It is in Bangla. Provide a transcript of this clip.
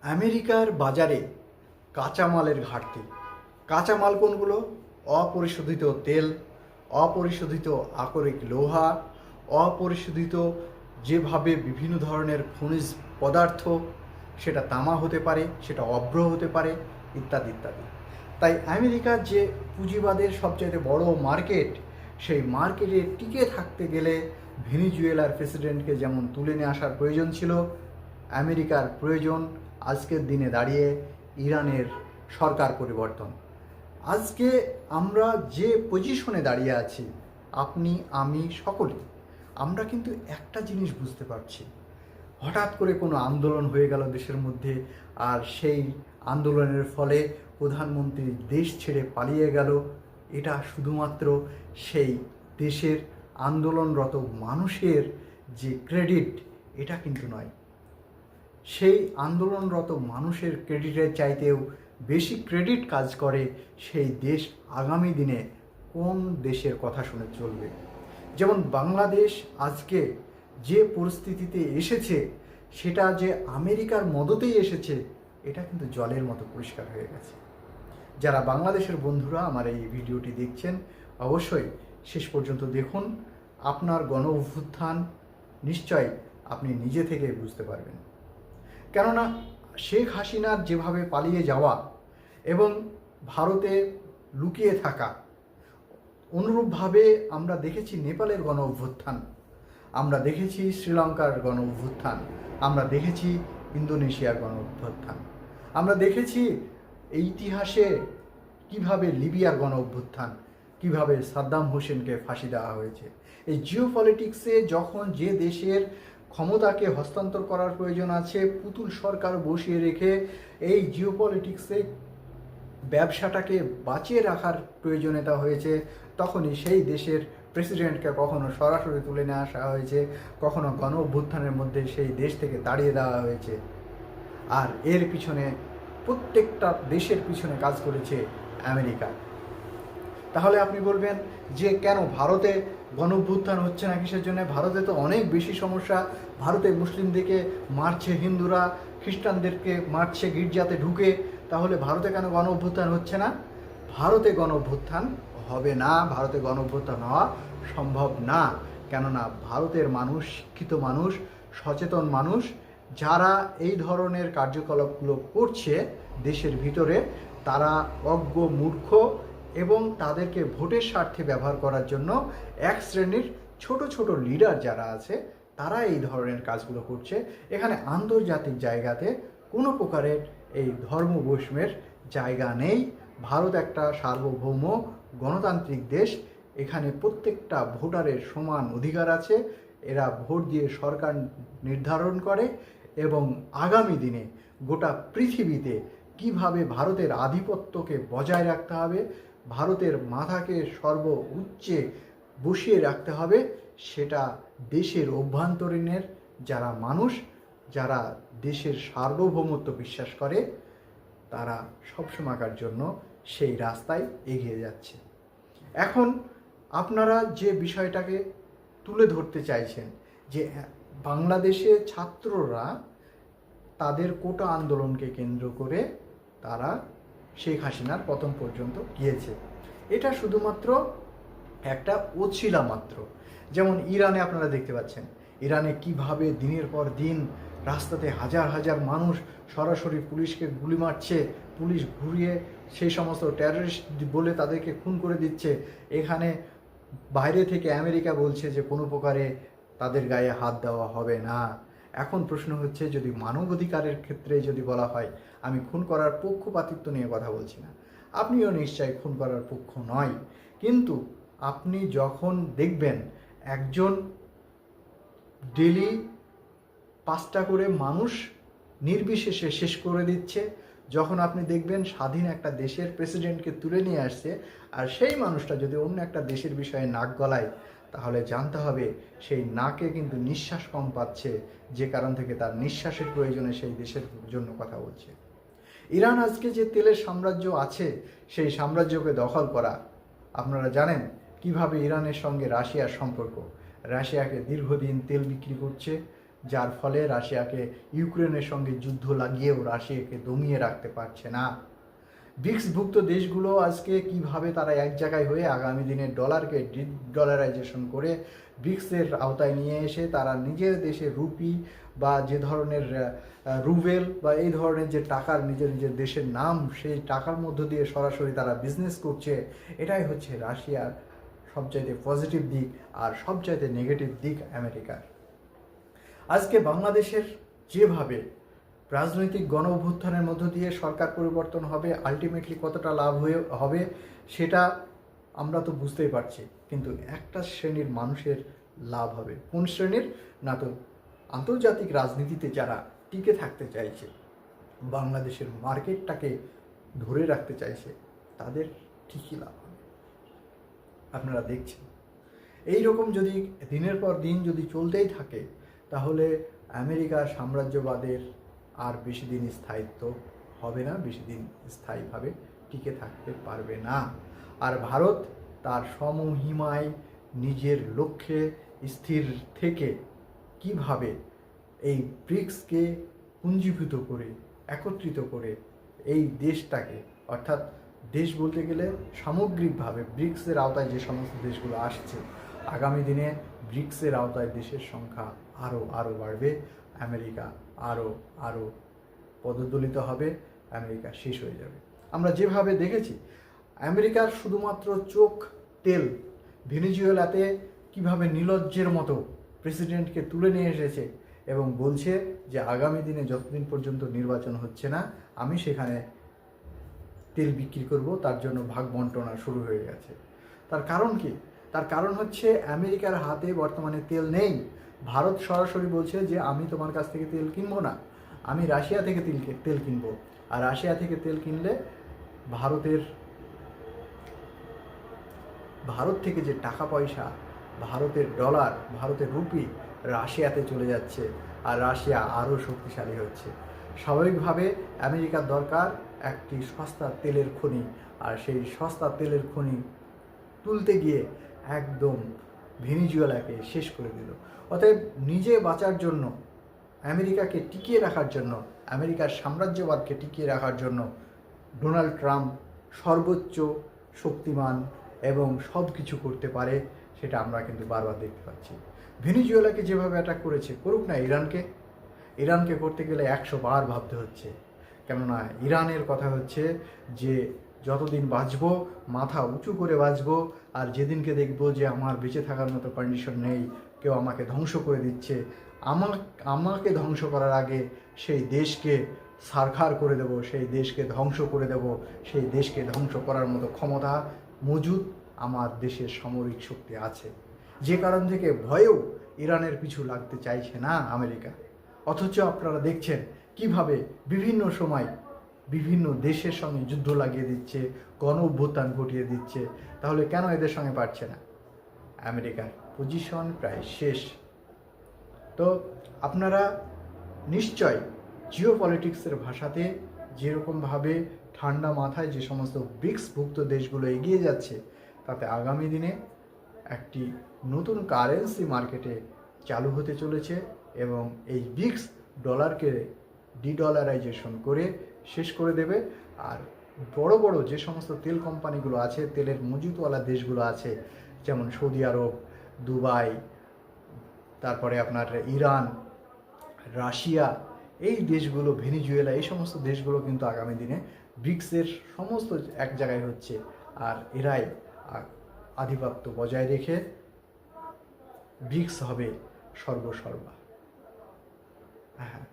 আমেরিকার বাজারে কাঁচামালের ঘাটতি। কাঁচামাল কোনগুলো? অপরিশোধিত তেল, অপরিশোধিত আকরিক লোহা, অপরিশোধিত যেভাবে বিভিন্ন ধরনের খনিজ পদার্থ, সেটা তামা হতে পারে, সেটা অভ্র হতে পারে, ইত্যাদি ইত্যাদি। তাই আমেরিকার যে পুঁজিবাদের সবচাইতে বড় মার্কেট, সেই মার্কেটে টিকে থাকতে গেলে ভেনিজুয়েলার প্রেসিডেন্টকে যেমন তুলে নিয়ে আসার প্রয়োজন ছিল, আমেরিকার প্রয়োজন আজকের দিনে দাঁড়িয়ে ইরানের সরকার পরিবর্তন। আজকে আমরা যে পজিশনে দাঁড়িয়ে আছি, আপনি আমি সকলে, আমরা কিন্তু একটা জিনিস বুঝতে পারছি, হঠাৎ করে কোনো আন্দোলন হয়ে গেল দেশের মধ্যে, আর সেই আন্দোলনের ফলে প্রধানমন্ত্রী দেশ ছেড়ে পালিয়ে গেল। এটা শুধুমাত্র সেই দেশের আন্দোলনরত মানুষের যে ক্রেডিট, এটা কিন্তু নয়। সেই আন্দোলনরত মানুষের ক্রেডিটের চাইতেও বেশি ক্রেডিট কাজ করে সেই দেশ আগামী দিনে কোন দেশের কথা শুনে চলবে। যেমন বাংলাদেশ আজকে যে পরিস্থিতিতে এসেছে, সেটা যে আমেরিকার মদতেই এসেছে, এটা কিন্তু জলের মতো পরিষ্কার হয়ে গেছে। যারা বাংলাদেশের বন্ধুরা আমার এই ভিডিওটি দেখছেন, অবশ্যই শেষ পর্যন্ত দেখুন। আপনার গণ অভ্যুত্থান নিশ্চয় আপনি নিজে থেকে বুঝতে পারবেন। কেননা শেখ হাসিনার যেভাবে পালিয়ে যাওয়া এবং ভারতে লুকিয়ে থাকা, অনুরূপভাবে আমরা দেখেছি নেপালের গণ অভ্যুত্থান, আমরা দেখেছি শ্রীলঙ্কার গণ অভ্যুত্থান, আমরা দেখেছি ইন্দোনেশিয়ার গণ অভ্যুত্থান, আমরা দেখেছি এই ইতিহাসে কিভাবে লিবিয়ার গণ অভ্যুত্থান, কীভাবে সাদ্দাম হোসেনকে ফাঁসি দেওয়া হয়েছে। এই জিও পলিটিক্সে যখন যে দেশের ক্ষমতাকে হস্তান্তর করার প্রয়োজন আছে, পুতুল সরকার বসিয়ে রেখে এই জিও পলিটিক্সে ব্যবসাটাকে বাঁচিয়ে রাখার প্রয়োজনীয়তা হয়েছে, তখনই সেই দেশের প্রেসিডেন্টকে কখনো সরাসরি তুলে নিয়ে আসা হয়েছে, কখনো গণ অভ্যুত্থানের মধ্যে সেই দেশ থেকে তাড়িয়ে দেওয়া হয়েছে। আর এর পিছনে প্রত্যেকটা দেশের পিছনে কাজ করেছে আমেরিকা। তাহলে আপনি বলবেন যে কেন ভারতে গণ অভ্যুত্থান হচ্ছে না, কিসের জন্য? ভারতে তো অনেক বেশি সমস্যা। ভারতে মুসলিমদেরকে মারছে হিন্দুরা, খ্রিস্টানদেরকে মারছে গির্জাতে ঢুকে। তাহলে ভারতে কেন গণ অভ্যুত্থান হচ্ছে না? ভারতে গণ অভ্যুত্থান হবে না, ভারতে গণ অভ্যুত্থান হওয়া সম্ভব না। কেননা ভারতের মানুষ শিক্ষিত মানুষ, সচেতন মানুষ, যারা এই ধরনের কার্যকলাপগুলো করছে দেশের ভিতরে, তারা অজ্ঞ, মূর্খ এবং তাদেরকে ভোটের স্বার্থে ব্যবহার করার জন্য এক শ্রেণীর ছোট ছোট লিডার যারা আছে, তারা এই ধরনের কাজগুলো করছে। এখানে আন্তর্জাতিক জায়গাতে কোনো প্রকারের এই ধর্ম বৈষম্যের জায়গা নেই। ভারত একটা সার্বভৌম গণতান্ত্রিক দেশ। এখানে প্রত্যেকটা ভোটারের সমান অধিকার আছে। এরা ভোট দিয়ে সরকার নির্ধারণ করে এবং আগামী দিনে গোটা পৃথিবীতে কিভাবে ভারতের আধিপত্যকে বজায় রাখতে হবে, ভারতের মাথাকে সর্বোচ্চে বসিয়ে রাখতে হবে, সেটা দেশের অভ্যন্তরীণের যারা মানুষ, যারা দেশের সার্বভৌমত্ব বিশ্বাস করে, তারা সবসময়কার জন্য সেই রাস্তায় এগিয়ে যাচ্ছে। এখন আপনারা যে বিষয়টাকে তুলে ধরতে চাইছেন যে বাংলাদেশে ছাত্ররা তাদের কোটা আন্দোলনকে কেন্দ্র করে তারা শেখ হাসিনার পতন পর্যন্ত গিয়েছে, এটা শুধুমাত্র একটা ওছিলা মাত্র। যেমন ইরানে আপনারা দেখতে পাচ্ছেন, ইরানে কিভাবে দিনের পর দিন রাস্তাতে হাজার হাজার মানুষ সরাসরি পুলিশকে গুলি মারছে, পুলিশ ঘুরিয়ে সেই সমস্ত টেররিস্ট বলে তাদেরকে খুন করে দিচ্ছে। এখানে বাইরে থেকে আমেরিকা বলছে যে কোনো প্রকারে তাদের গায়ে হাত দেওয়া হবে না। এখন প্রশ্ন হচ্ছে, যদি মানবাধিকারের ক্ষেত্রে যদি বলা হয়, আমি খুন করার পক্ষপাতিত্ব নিয়ে কথা বলছি না, আপনিও নিশ্চয়ই খুন করার পক্ষ নয়, কিন্তু আপনি যখন দেখবেন একজন ডেলি 5টা করে মানুষ নির্বিশেষে শেষ করে দিচ্ছে, যখন আপনি দেখবেন স্বাধীন একটা দেশের প্রেসিডেন্টকে তুলে নিয়ে আসছে, আর সেই মানুষটা যদি অন্য একটা দেশের বিষয়ে নাক গলায়, তাহলে জানতে হবে সেই নাকে কিন্তু নিঃশ্বাস কম পাচ্ছে, যে কারণ থেকে তার নিঃশ্বাসের প্রয়োজনে সেই দেশের জন্য কথা বলছে। ইরান আজকে যে তেলের সাম্রাজ্য আছে, সেই সাম্রাজ্যকে দখল করা। আপনারা জানেন কিভাবে ইরানের সঙ্গে রাশিয়ার সম্পর্ক। রাশিয়াকে দীর্ঘদিন তেল বিক্রি করছে, যার ফলে রাশিয়াকে ইউক্রেনের সঙ্গে যুদ্ধ লাগিয়েও রাশিয়াকে দমিয়ে রাখতে পারছে না। ব্রিক্সভুক্ত দেশগুলো আজকে কিভাবে তারা এক জায়গায় হয়ে আগামী দিনে ডলারকে ডলারাইজেশন করে ব্রিক্সের আওতায় নিয়ে এসে তারা নিজের দেশে রুপি বা যে ধরনের রুবেল বা এই ধরনের যে টাকার নিজের নিজের দেশের নাম, সেই টাকার মধ্য দিয়ে সরাসরি তারা বিজনেস করছে। এটাই হচ্ছে রাশিয়ার সবচাইতে পজিটিভ দিক, আর সবচাইতে নেগেটিভ দিক আমেরিকার। আজকে বাংলাদেশের যেভাবে রাজনৈতিক গণ অভ্যুত্থানের মধ্য দিয়ে সরকার পরিবর্তন হবে, আলটিমেটলি কতটা লাভ হবে সেটা আমরা তো বুঝতেই পারছি, কিন্তু একটা শ্রেণীর মানুষের লাভ হবে। কোন শ্রেণীর? না তো আন্তর্জাতিক রাজনীতিতে যারা টিকে থাকতে চাইছে, বাংলাদেশের মার্কেটটাকে ধরে রাখতে চাইছে, তাদের ঠিকই লাভ হবে। আপনারা দেখছেন এই রকম যদি দিনের পর দিন যদি চলতেই থাকে, তাহলে আমেরিকার সাম্রাজ্যবাদের আর বেশি দিন স্থায়িত্ব হবে না, বেশি দিন স্থায়ীভাবে টিকে থাকতে পারবে না। আর ভারত তার সমহিমায় নিজের লক্ষ্যে স্থির থেকে কিভাবে এই ব্রিক্সকে পুঞ্জীভূত করে একত্রিত করে এই দেশটাকে, অর্থাৎ দেশ বলতে গেলে সামগ্রিকভাবে ব্রিক্সের আওতায় যে সমস্ত দেশগুলো আসছে, আগামী দিনে ব্রিক্সের আওতায় দেশের সংখ্যা আরও বাড়বে। আমেরিকা আরও পদদলিত হবে, আমেরিকা শেষ হয়ে যাবে। আমরা যেভাবে দেখেছি আমেরিকার শুধুমাত্র চোখ তেল, ভেনেজুয়েলাতে কিভাবে নির্লজ্জের মতো প্রেসিডেন্টকে তুলে নিয়ে এসেছে এবং বলছে যে আগামী দিনে যতদিন পর্যন্ত নির্বাচন হচ্ছে না আমি সেখানে তেল বিক্রি করব, তার জন্য ভাগ বন্টনা শুরু হয়ে গেছে। তার কারণ কি? তার কারণ হচ্ছে আমেরিকার হাতে বর্তমানে তেল নেই। ভারত সরাসরি বলছে যে আমি তোমার কাছ থেকে তেল কিনবো না, আমি রাশিয়া থেকে তেল কিনবো। আর রাশিয়া থেকে তেল কিনলে ভারত থেকে যে টাকা পয়সা, ভারতের ডলার, ভারতের রুপি রাশিয়াতে চলে যাচ্ছে, আর রাশিয়া আরও শক্তিশালী হচ্ছে। স্বাভাবিকভাবে আমেরিকার দরকার একটি সস্তা তেলের খনি, আর সেই সস্তা তেলের খনি তুলতে গিয়ে একদম ভেনেজুয়েলাকে শেষ করে দিল। অতএব নিজে বাঁচার জন্য, আমেরিকাকে টিকিয়ে রাখার জন্য, আমেরিকার সাম্রাজ্যবাদকে টিকিয়ে রাখার জন্য ডোনাল্ড ট্রাম্প সর্বোচ্চ শক্তিমান এবং সব কিছু করতে পারে, সেটা আমরা কিন্তু বারবার দেখতে পাচ্ছি। ভেনেজুয়েলাকে যেভাবে অ্যাটাক করেছে, করুক না ইরানকে করতে গেলে 100 বার ভাবতে হচ্ছে। কেননা ইরানের কথা হচ্ছে যে যতদিন বাঁচবো মাথা উঁচু করে বাঁচবো, আর যেদিনকে দেখবো যে আমার বেঁচে থাকার মতো কন্ডিশন নেই, কেউ আমাকে ধ্বংস করে দিচ্ছে, আমাকে ধ্বংস করার আগে সেই দেশকে ছারখার করে দেব, সেই দেশকে ধ্বংস করে দেব, সেই দেশকে ধ্বংস করার মতো ক্ষমতা মজুদ আমার দেশের সামরিক শক্তি আছে। যে কারণ থেকে ভয়েও ইরানের পিছু লাগতে চাইছে না আমেরিকা। অথচ আপনারা দেখছেন কিভাবে বিভিন্ন সময় বিভিন্ন দেশের সঙ্গে যুদ্ধ লাগিয়ে দিচ্ছে, গণ অভ্যুত্থান ঘটিয়ে দিচ্ছে। তাহলে কেন এদের সঙ্গে পারছে না? আমেরিকার পজিশন প্রায় শেষ। তো আপনারা নিশ্চয় জিও পলিটিক্সের ভাষাতে যেরকমভাবে ঠান্ডা মাথায় যে সমস্ত ব্রিক্সভুক্ত দেশগুলো এগিয়ে যাচ্ছে, তাতে আগামী দিনে একটি নতুন কারেন্সি মার্কেটে চালু হতে চলেছে এবং এই ব্রিক্স ডলারকে ডিডলারাইজেশন করে শেষ করে দেবে। আর বড় বড় যে সমস্ত তেল কোম্পানিগুলো আছে, তেলের মজুতওয়ালা দেশগুলো আছে, যেমন সৌদি আরব, দুবাই, তারপরে আপনার ইরান, রাশিয়া, এই দেশগুলো, ভেনেজুয়েলা, এই সমস্ত দেশগুলো কিন্তু আগামী দিনে ব্রিক্সের সমস্ত এক জায়গায় হচ্ছে, আর এরাই আধিপত্য বজায় রেখে ব্রিক্স হবে সর্বসর্বা। হ্যাঁ।